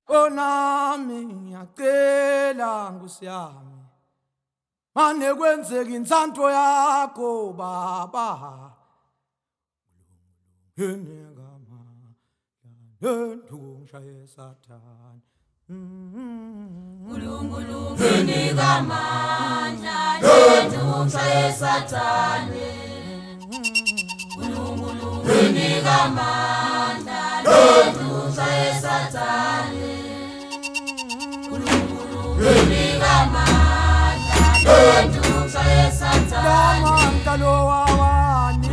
Onami ngiyacela Nkosi yami, mane kwenzeka insanto yakho Baba. Ngama ngishaya Sathane. Nkulunkulu nginika amandla lethu ngishaya Sathane. Nkulunkulu nginika amandla lethu ngishaya Sathane. Nkulunkulu nginika amandla lethu ngishaya Sathane. Amandla lo wawani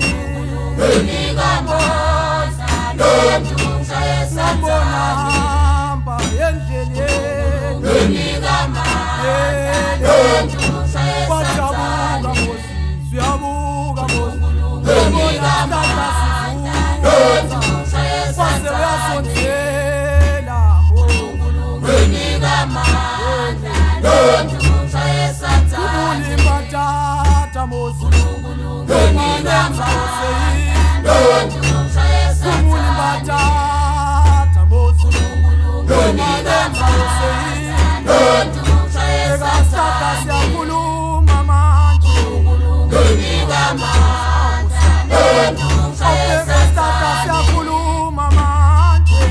Nginika amandla lethu ngishaya Sathane. hamba endleleni Nginika amandla lethu ngishaya bajabuka Sathane. Nkosi, siyabuka Nkosi, Nginika ubona amandla sihlahla lethu ngishaya sivuka base Sathane. uyasondela Nginika amandla lethu ngishaya Sathane. ulimbatata Mosi Nginika amandla lethu ngishaya Sathane. ulimbatata Mosi Nginika amandla lethu ngishaya ekasata Sathane. siyakhuluma manje Nginika amandla lethu ngishaya ekasata Sathane. siyakhuluma manje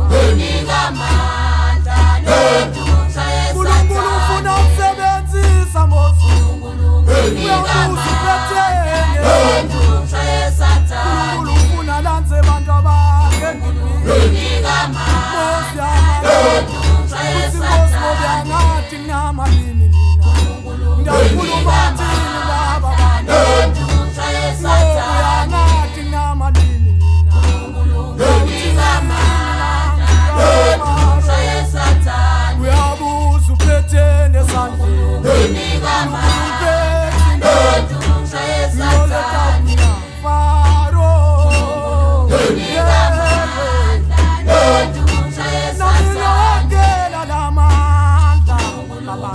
Nginika amandla lethu ngishaya uNkulunkulu Sathane. ufuna ukusebenzisa Mosi Nginika uyakuziphethe lethu ngishaya Sathane. uNkulunkulu ufuna lanze bantu abakhe ngibhile Nginika amandla Mosi yami lethu ngishaya uthi Mosi Sathane. ngoba yangathi nginamalini mina ngiyakhuluma thini laba bantu Lethu ngishaya ngoba Sathane. yangathi nginamalini mina Nginika amandla lethu ngishaya Sathane. uyabuza uphethe nesandleni Nginika amandla lethu ngishaya Sathane. Nginika amandla lethu ngishaya Sathane.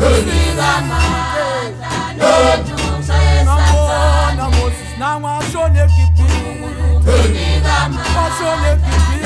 Nginika amandla lethu ngishaya Sathane. Nangwashone kiphi Nginika amandla washone kiphi